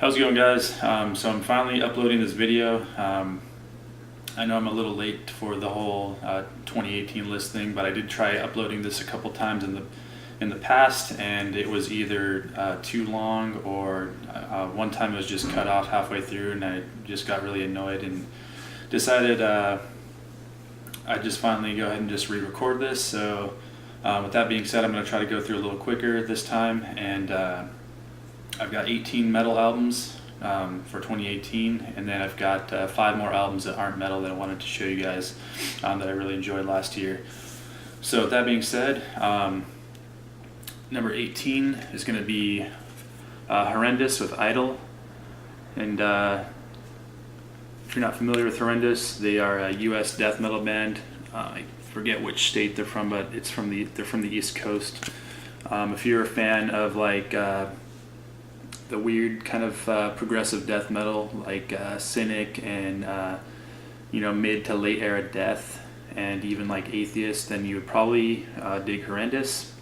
How's it going, guys? So I'm finally uploading this video. I know I'm a little late for the whole 2018 list thing, but I did try uploading this a couple times in the past, and it was either too long or one time it was just cut off halfway through, and I just got really annoyed and decided I'd just finally go ahead and just re-record this. So with that being said, I'm going to try to go through a little quicker this time, and I've got 18 metal albums for 2018, and then I've got 5 more albums that aren't metal that I wanted to show you guys that I really enjoyed last year. So with that being said, number 18 is going to be Horrendous with Idol. And if you're not familiar with Horrendous, they are a US death metal band. I forget which state they're from, but they're from the East Coast. If you're a fan of like the weird kind of progressive death metal, like Cynic and mid to late era Death, and even like Atheist, then you would probably dig Horrendous.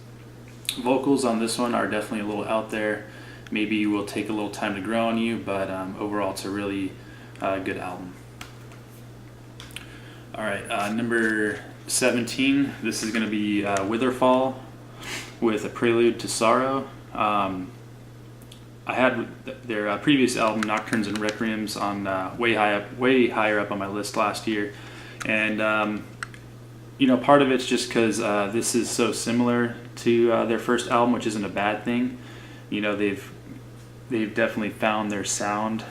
Vocals on this one are definitely a little out there. Maybe will take a little time to grow on you, but overall it's a really good album. Alright, number 17, this is going to be Witherfall with A Prelude to Sorrow. I had their previous album, Nocturnes and Requiems, on way higher up on my list last year, and part of it's just because this is so similar to their first album, which isn't a bad thing. They've definitely found their sound,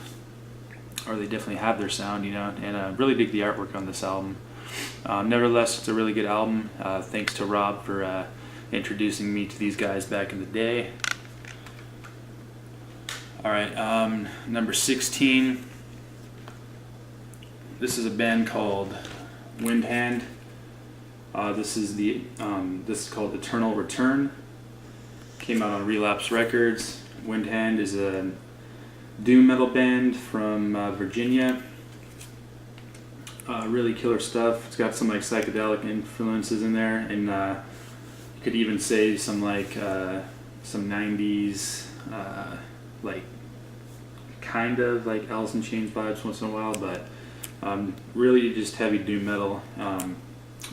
or they definitely have their sound, and I really dig the artwork on this album. Nevertheless, it's a really good album. Thanks to Rob for introducing me to these guys back in the day. Alright, number 16. This is a band called Windhand. This is called Eternal Return. Came out on Relapse Records. Windhand is a doom metal band from Virginia. Really killer stuff. It's got some like psychedelic influences in there, and you could even say some 90s like kind of like Alice in Chains vibes once in a while, but really just heavy doom metal.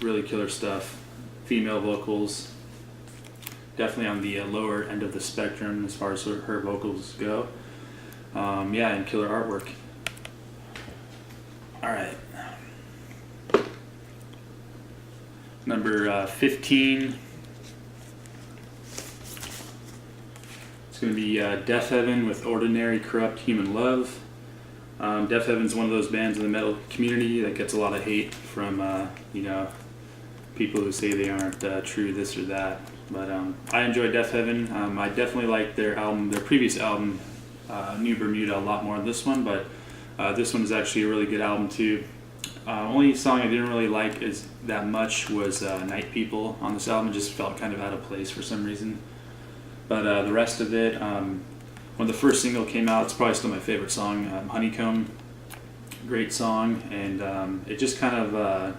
Really killer stuff. Female vocals, definitely on the lower end of the spectrum as far as her vocals go. And killer artwork. Alright. Number 15. It's going to be Deafheaven with Ordinary Corrupt Human Love. Deafheaven's one of those bands in the metal community that gets a lot of hate from people who say they aren't true this or that. But I enjoy Deafheaven. I definitely like their previous album, New Bermuda, a lot more than this one, but this one is actually a really good album too. Only song I didn't really like is that much was Night People on this album. It just felt kind of out of place for some reason. But the rest of it, when the first single came out, it's probably still my favorite song, Honeycomb. Great song, and it just kind of,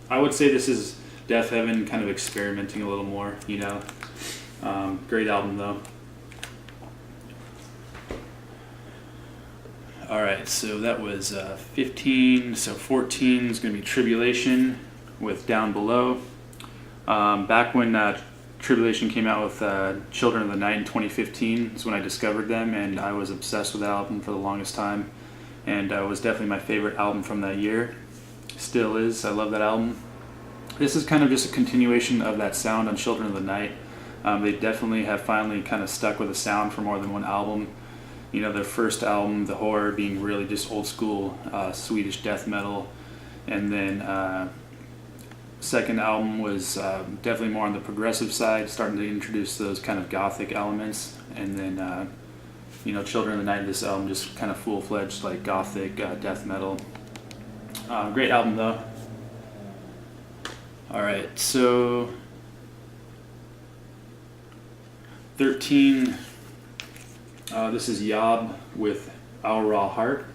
I would say this is Deafheaven kind of experimenting a little more, Great album though. Alright, so that was 15, so 14 is going to be Tribulation with Down Below. Back when Tribulation came out with Children of the Night in 2015 is when I discovered them, and I was obsessed with that album for the longest time, and it was definitely my favorite album from that year. Still is. I love that album. This is kind of just a continuation of that sound on Children of the Night. They definitely have finally kind of stuck with a sound for more than one album. Their first album, The Horror, being really just old school Swedish death metal, and then second album was definitely more on the progressive side, starting to introduce those kind of gothic elements, and then Children of the Night, this album, just kind of full-fledged like gothic death metal. Great album though. Alright, so 13, this is Yob with Our Raw Heart.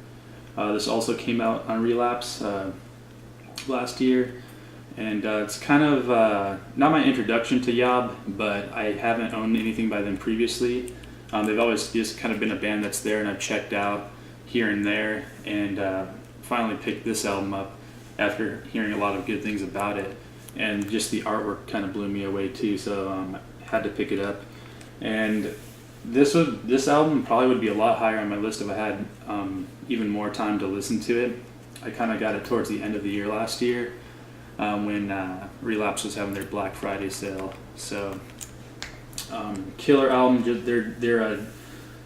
This also came out on Relapse last year, and it's kind of not my introduction to Yob, but I haven't owned anything by them previously. They've always just kind of been a band that's there, and I've checked out here and there, and finally picked this album up after hearing a lot of good things about it. And just the artwork kind of blew me away too, so I had to pick it up. And this album probably would be a lot higher on my list if I had even more time to listen to it. I kind of got it towards the end of the year last year when Relapse was having their Black Friday sale. So killer album. They're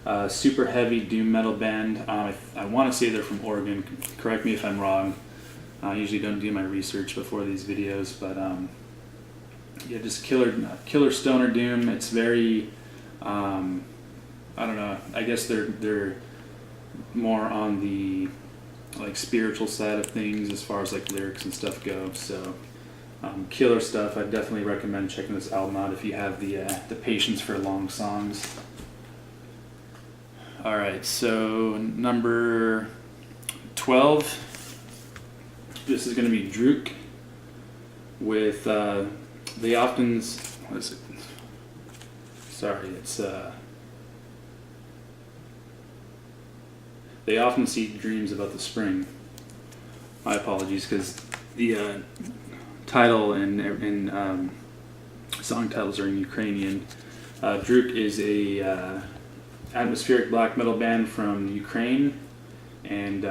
a super heavy doom metal band. I want to say they're from Oregon. Correct me if I'm wrong. I usually don't do my research before these videos, but yeah, just killer stoner doom. It's very I don't know. I guess they're more on the like spiritual side of things as far as like lyrics and stuff go. So killer stuff. I definitely recommend checking this album out if you have the patience for long songs. All right, so number 12. This is going to be Drupe with They Often. What is it? Sorry, it's They Often See Dreams About the Spring. My apologies, because the title and song titles are in Ukrainian. Drupe is a atmospheric black metal band from Ukraine, and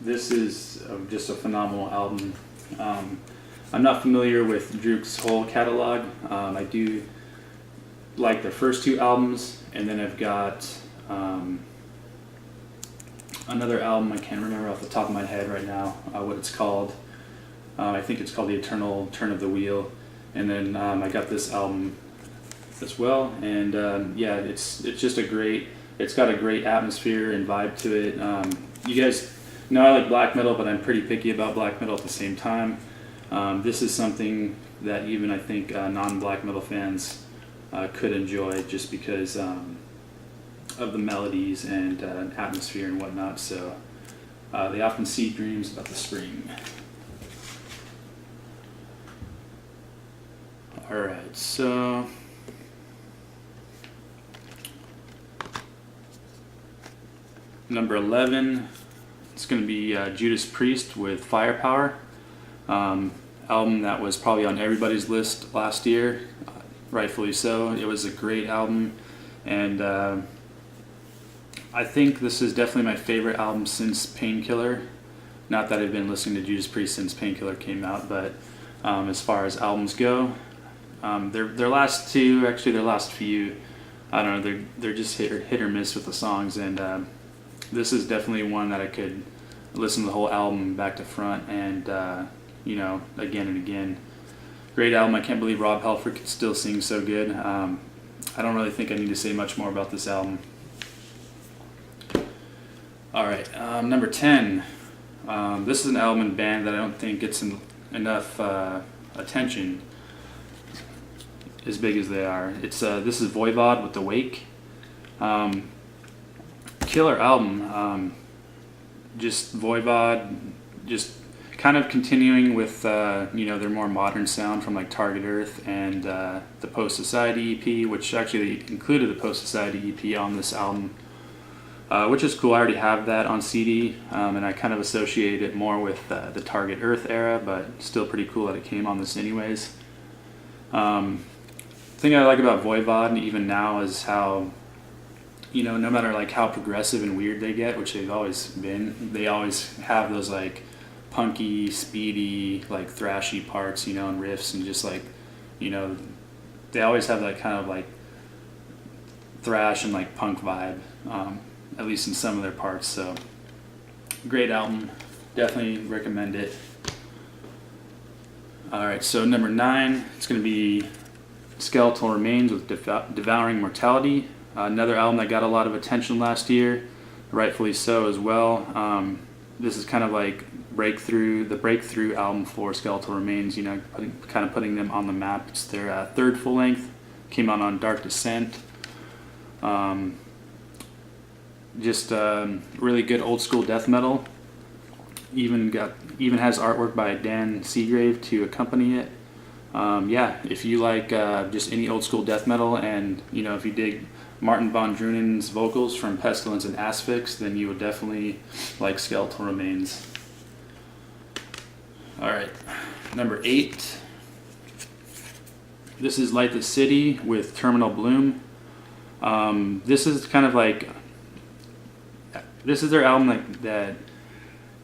this is just a phenomenal album. I'm not familiar with Drupe's whole catalog. I do like their first two albums, and then I've got another album. I can't remember off the top of my head right now what it's called. I think it's called The Eternal Turn of the Wheel. And then I got this album as well, and yeah, it's just it's got a great atmosphere and vibe to it. You guys know I like black metal, but I'm pretty picky about black metal at the same time. This is something that even I think non-black metal fans could enjoy, just because of the melodies and atmosphere and whatnot. So They Often See Dreams About the Spring. Alright, so number 11, it's going to be Judas Priest with Firepower. Album that was probably on everybody's list last year, rightfully so. It was a great album, and I think this is definitely my favorite album since Painkiller. Not that I've been listening to Judas Priest since Painkiller came out, but as far as albums go, their last two, actually their last few, I don't know, they're just hit or miss with the songs, and this is definitely one that I could listen to the whole album back to front and you know, again and again. Great album. I can't believe Rob Halford could still sing so good. I don't really think I need to say much more about this album. Alright, number 10. This is an album and band that I don't think gets enough attention as big as they are. This is Voivod with The Wake. Killer album. Just Voivod, just kind of continuing with you know, their more modern sound from like Target Earth and the Post Society EP, which actually they included the Post Society EP on this album, which is cool. I already have that on CD, and I kind of associate it more with the Target Earth era, but still pretty cool that it came on this anyways. Thing I like about Voivod even now is how, you know, no matter like how progressive and weird they get, which they've always been, they always have those like punky, speedy, like thrashy parts, you know, and riffs, and just like, you know, they always have that kind of like thrash and like punk vibe, at least in some of their parts. So great album, definitely recommend it. Alright, so number 9, it's going to be Skeletal Remains with Devouring Mortality. Another album that got a lot of attention last year, rightfully so as well. This is kind of like the breakthrough album for Skeletal Remains, you know, kind of putting them on the map. It's their third full length, came out on Dark Descent. Just really good old school death metal. Even has artwork by Dan Seagrave to accompany it. Yeah, if you like just any old school death metal, and you know, if you dig Martin von Drunen's vocals from Pestilence and Asphyx, then you will definitely like Skeletal Remains. Alright, number 8. This is Light the City with Terminal Bloom. This is kind of like, this is their album that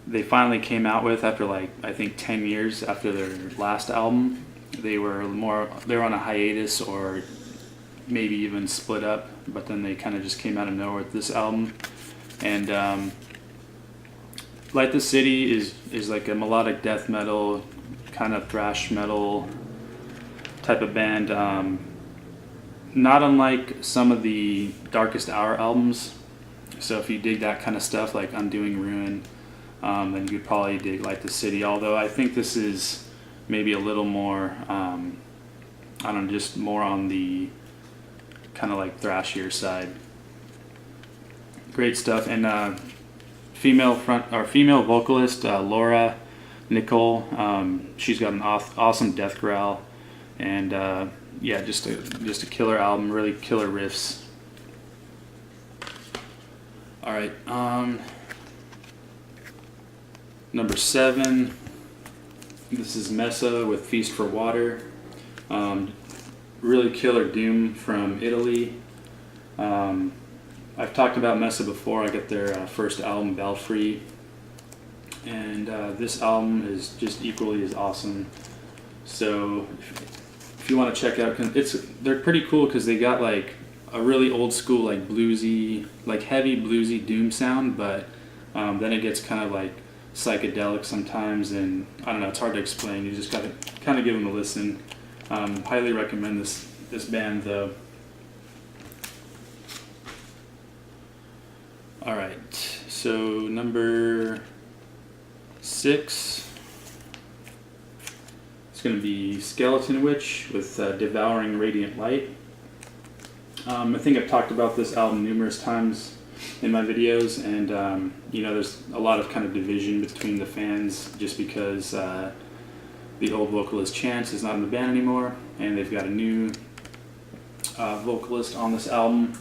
they finally came out with after like, I think 10 years after their last album. They were on a hiatus or maybe even split up, but then they kind of just came out of nowhere with this album. And Light the City is like a melodic death metal, kind of thrash metal type of band. Not unlike some of the Darkest Hour albums. So if you dig that kind of stuff like Undoing Ruin, then you could probably dig Light the City. Although I think this is maybe a little more, I don't know, just more on the kind of like thrashier side. Great stuff. And female vocalist Laura Nicole, she's got an awesome death growl, and yeah, just a killer album, really killer riffs. All right, number 7. This is Meza with Feast for Water. Really killer doom from Italy. I've talked about Meza before. I got their first album, Belfry, and this album is just equally as awesome. So if you want to check out, they're pretty cool because they got like a really old school, like bluesy, like heavy bluesy doom sound, but then it gets kind of like psychedelic sometimes, and I don't know, it's hard to explain. You just gotta kind of give them a listen. Highly recommend this band though. All right, so number 6, it's going to be Skeletonwitch with Devouring Radiant Light. I think I've talked about this album numerous times in my videos, and you know, there's a lot of kind of division between the fans just because the old vocalist Chance is not in the band anymore, and they've got a new vocalist on this album.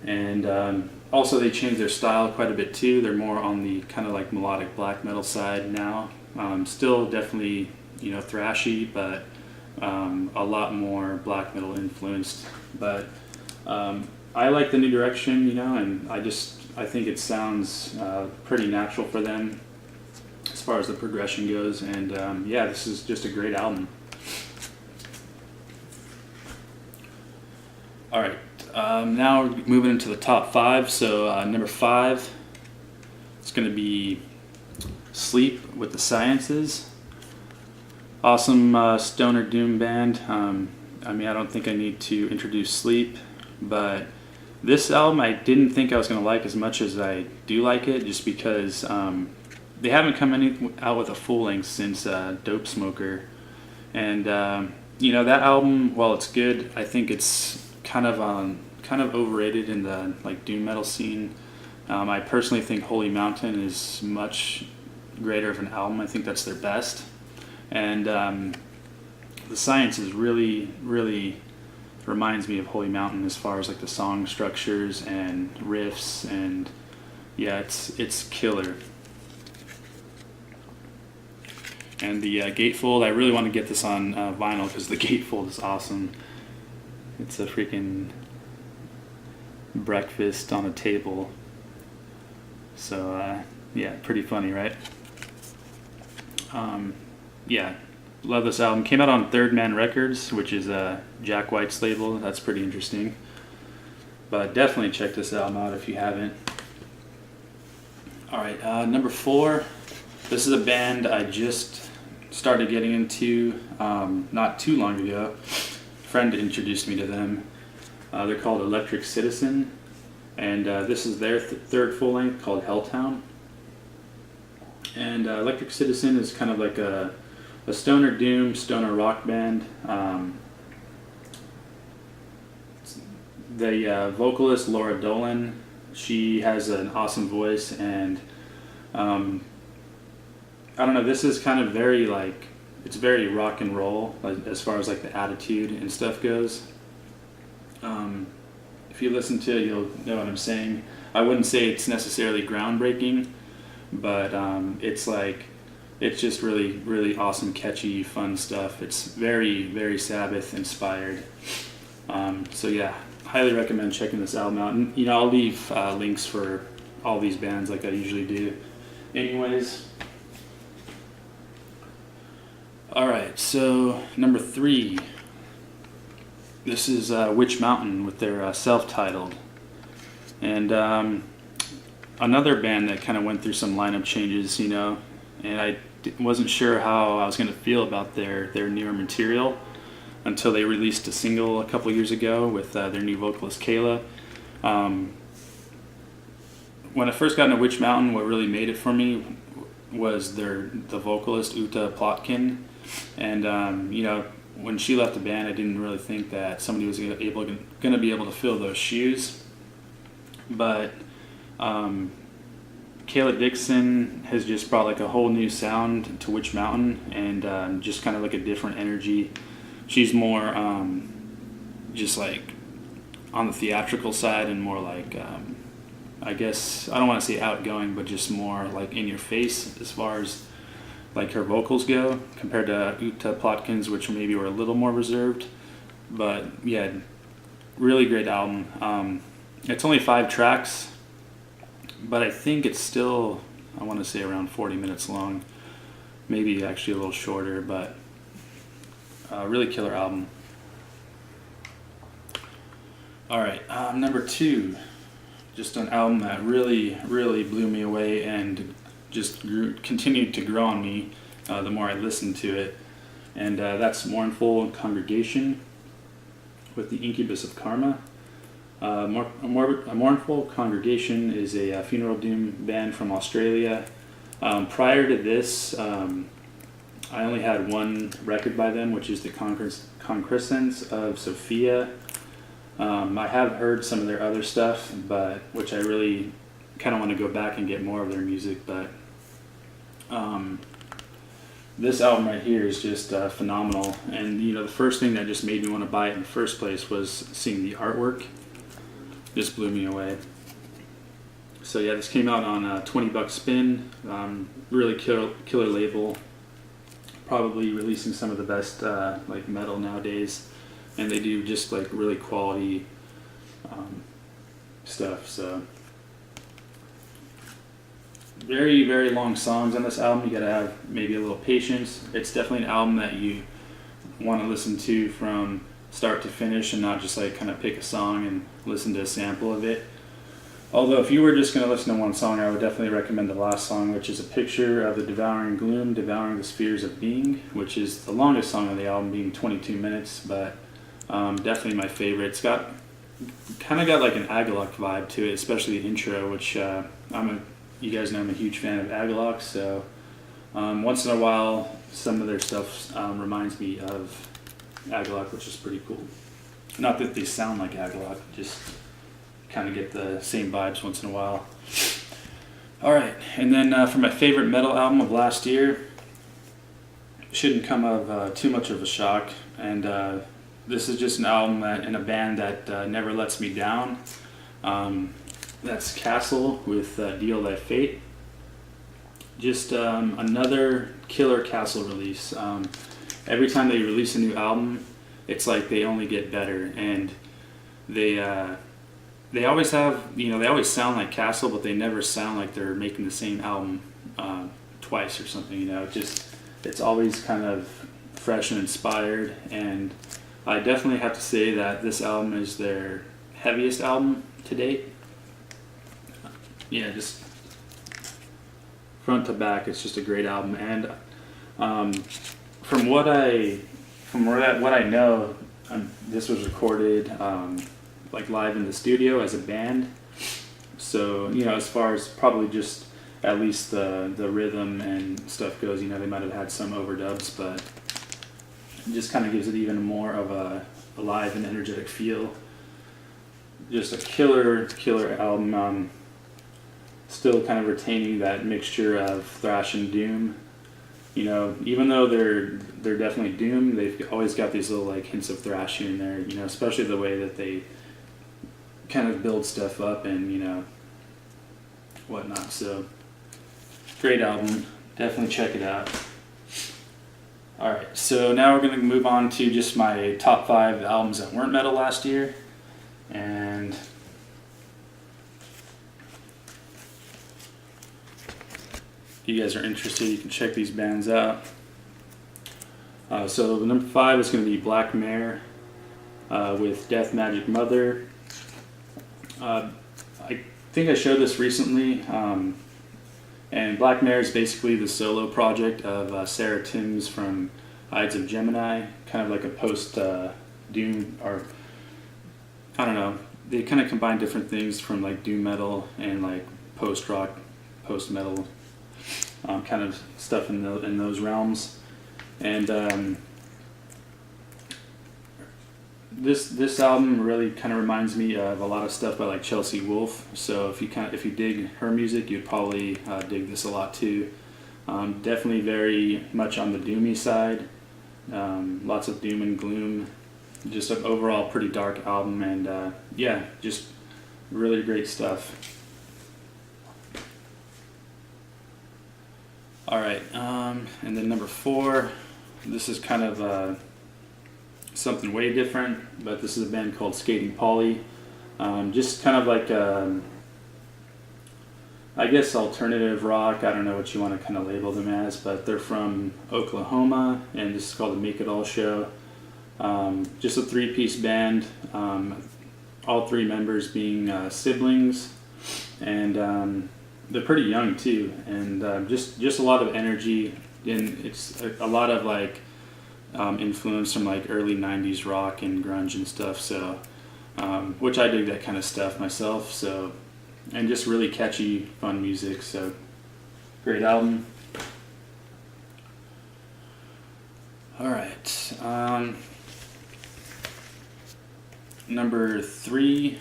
And also they changed their style quite a bit too. They're more on the kind of like melodic black metal side now. Still definitely, you know, thrashy, but a lot more black metal influenced. But I like the new direction, you know, and I think it sounds pretty natural for them as far as the progression goes. And yeah, this is just a great album. All right. Now moving into the top 5. So number 5, it's going to be Sleep with the Sciences. Awesome stoner doom band. I mean, I don't think I need to introduce Sleep, but this album I didn't think I was going to like as much as I do like it, just because they haven't come out with a full length since Dope Smoker. And you know, that album, while it's good, I think it's kind of overrated in the like doom metal scene. I personally think Holy Mountain is much greater of an album. I think that's their best. And the Science is really reminds me of Holy Mountain as far as like the song structures and riffs, and yeah, it's killer. And the gatefold, I really want to get this on vinyl because the gatefold is awesome. It's a freaking breakfast on a table. So yeah, pretty funny, right? Yeah, love this album. Came out on Third Man Records, which is Jack White's label. That's pretty interesting. But definitely check this album out if you haven't. All right, number 4. This is a band I just started getting into not too long ago. A friend introduced me to them. They're called Electric Citizen, and this is their third full length called Helltown. And Electric Citizen is kind of like a stoner doom, stoner rock band. The vocalist Laura Dolan, she has an awesome voice, and I don't know, this is kind of very like, it's very rock and roll, like, as far as like the attitude and stuff goes. if you listen to it, you'll know what I'm saying. I wouldn't say it's necessarily groundbreaking, but it's just really awesome, catchy, fun stuff. It's very Sabbath inspired. So yeah, highly recommend checking this album out. And I'll leave links for all these bands like I usually do. Anyways, all right. So number 3, this is Witch Mountain with their self-titled, and another band that kind of went through some lineup changes, and I wasn't sure how I was going to feel about their newer material until they released a single a couple years ago with their new vocalist Kayla. When I first got into Witch Mountain, what really made it for me was the vocalist Uta Plotkin, and when she left the band, I didn't really think that somebody was going to be able to fill those shoes, but Kayla Dixon has just brought like a whole new sound to Witch Mountain, and just kind of like a different energy. She's more just like on the theatrical side, and more like I guess I don't want to say outgoing, but just more like in your face as far as like her vocals go, compared to Uta Plotkin's, which maybe were a little more reserved. But yeah, really great album. It's only 5 tracks, but I think it's still, I want to say around 40 minutes long, maybe actually a little shorter, but really killer album. All right, number 2, just an album that really blew me away and just continued to grow on me the more I listened to it, and that's Mournful Congregation with the Incubus of Karma. A Mournful Congregation is a funeral doom band from Australia. Prior to this, I only had one record by them, which is the Concrescence of Sophia. I have heard some of their other stuff, but which I really kind of want to go back and get more of their music. But this album right here is just phenomenal. And the first thing that just made me want to buy it in the first place was seeing the artwork. Just blew me away. So yeah, this came out on $20 spin. Really killer label. Probably releasing some of the best like metal nowadays, and they do just like really quality stuff. So very long songs on this album. You gotta have maybe a little patience. It's definitely an album that you want to listen to from start to finish, and not just like kind of pick a song and listen to a sample of it. Although if you were just going to listen to one song, I would definitely recommend the last song, which is a picture of the devouring gloom, devouring the spheres of being, which is the longest song on the album, being 22 minutes, but definitely my favorite. It's got like an Agalloch vibe to it, especially the intro, which you guys know I'm a huge fan of Agalloch, so once in a while some of their stuff reminds me of Agalloch, which is pretty cool. Not that they sound like Agalloch, just kind of get the same vibes once in a while. Alright, and then for my favorite metal album of last year, shouldn't come of too much of a shock, and this is just an album and a band that never lets me down. That's Castle with Deal Thy Fate. Just another killer Castle release. Every time they release a new album, it's like they only get better, and they always have, they always sound like Castle, but they never sound like they're making the same album twice or something. It's always kind of fresh and inspired, and I definitely have to say that this album is their heaviest album to date. Yeah, just front to back, it's just a great album, and from what I know, this was recorded like live in the studio as a band. So as far as probably just at least the rhythm and stuff goes, they might have had some overdubs, but it just kind of gives it even more of a live and energetic feel. Just a killer album. Still kind of retaining that mixture of thrash and doom. Even though they're definitely doom, they've always got these little like hints of thrash here and there. Especially the way that they kind of build stuff up and, you know, whatnot. So great album, definitely check it out. Alright, so now we're going to move on to just my top 5 albums that weren't metal last year. And if you guys are interested, you can check these bands out. So the number 5 is going to be Black Mare with Death Magic Mother. I think I showed this recently, and Black Mare is basically the solo project of Sarah Timms from Ides of Gemini, kind of like a post-doom, or I don't know, they kind of combine different things from like doom metal and like post-rock, post-metal kind of stuff in those realms. And this album really kind of reminds me of a lot of stuff by like Chelsea Wolfe. So if you dig her music, you'd probably dig this a lot too. Definitely very much on the doomy side. Lots of doom and gloom. Just an overall pretty dark album, and yeah, just really great stuff. All right, and then number 4. This is kind of something way different, but this is a band called Skating Polly. Just kind of like, I guess, alternative rock. I don't know what you want to kind of label them as, but they're from Oklahoma, and this is called the Make It All Show. Just a 3-piece band, all 3 members being siblings, and they're pretty young too, and just a lot of energy. And it's a lot of like influence from like early 90s rock and grunge and stuff, so which I dig that kind of stuff myself. So, and just really catchy, fun music. So great album. All right, number 3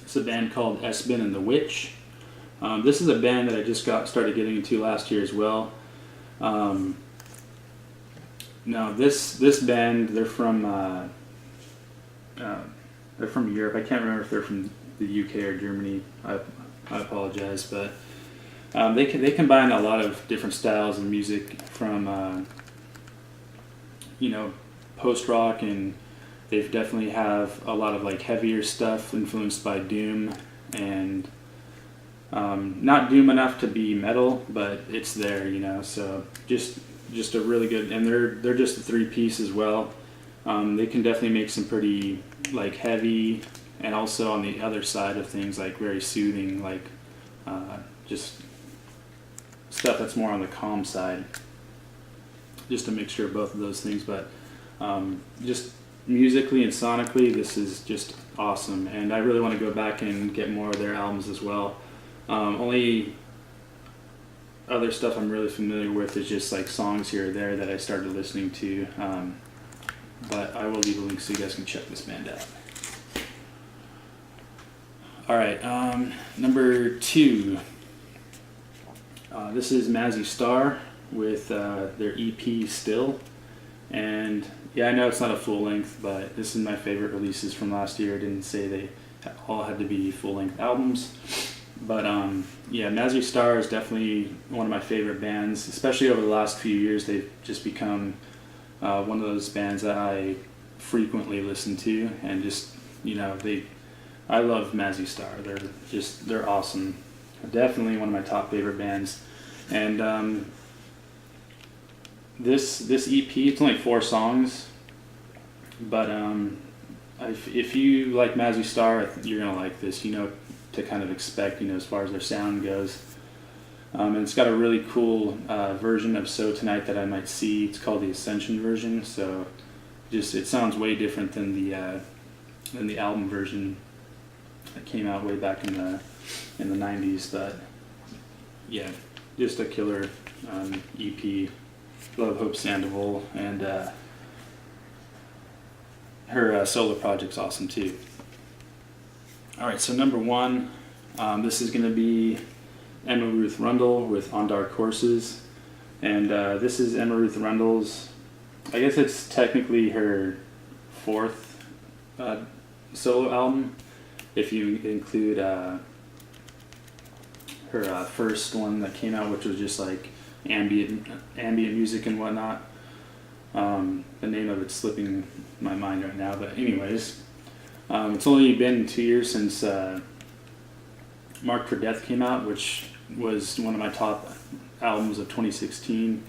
is a band called Espen and the Witch. This is a band that I just started getting into last year as well. Now this band, they're from Europe. I can't remember if they're from the UK or Germany. I apologize, but they combine a lot of different styles of music from you know, post rock, and they definitely have a lot of like heavier stuff influenced by doom, and not doom enough to be metal, but it's there, you know. So just a really good, and they're just a 3-piece as well. They can definitely make some pretty like heavy, and also on the other side of things like very soothing, like just stuff that's more on the calm side. Just a mixture of both of those things, but just musically and sonically, this is just awesome, and I really want to go back and get more of their albums as well. Only other stuff I'm really familiar with is just like songs here or there that I started listening to, but I will leave a link so you guys can check this band out. Alright, number 2. This is Mazzy Star with their EP Still, and yeah, I know it's not a full length, but this is my favorite releases from last year. I didn't say they all had to be full length albums. But yeah, Mazzy Star is definitely one of my favorite bands, especially over the last few years. They've just become one of those bands that I frequently listen to, and just, you know, I love Mazzy Star. They're awesome. Definitely one of my top favorite bands. And this EP, it's only 4 songs, but if you like Mazzy Star, you're gonna like this. You know to kind of expect, you know, as far as their sound goes. And it's got a really cool version of So Tonight that I Might See. It's called the Ascension version, so just it sounds way different than the album version that came out way back in the 90s. But yeah, just a killer EP. Love Hope Sandoval, and her solo project's awesome too. Alright, so number 1, this is going to be Emma Ruth Rendell with On Dark Horses. And this is Emma Ruth Rendell's, I guess it's technically her 4th solo album. if you include her first one that came out, which was just like ambient music and whatnot. The name of it's slipping my mind right now, but anyways, it's only been 2 years since Marked for Death came out, which was one of my top albums of 2016.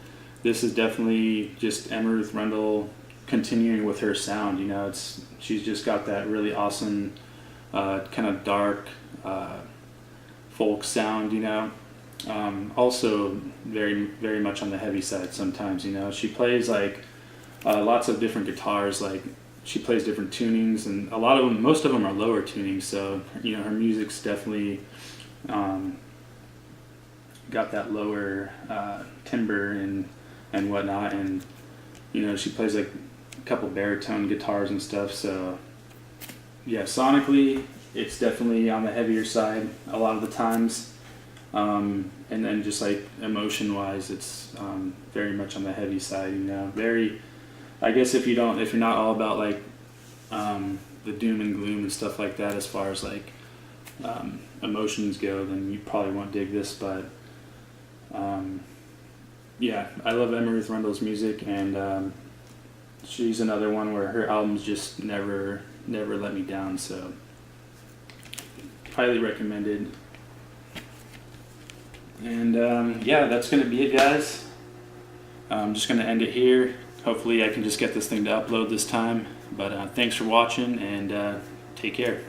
This is definitely just Ruth Rendell continuing with her sound. You know, she's just got that really awesome kind of dark folk sound. You know, also very much on the heavy side sometimes. You know, she plays like lots of different guitars. Like she plays different tunings, and most of them are lower tunings. So you know, her music's definitely got that lower timbre and whatnot, and you know, she plays like a couple baritone guitars and stuff. So yeah, sonically it's definitely on the heavier side a lot of the times, and then just like emotion wise, it's very much on the heavy side. You know, I guess if you're not all about like the doom and gloom and stuff like that as far as like emotions go, then you probably won't dig this. But yeah, I love Ruth Rendell's music, and she's another one where her albums just never let me down. So highly recommended. And yeah, that's gonna be it, guys. I'm just gonna end it here. Hopefully I can just get this thing to upload this time. But thanks for watching, and take care.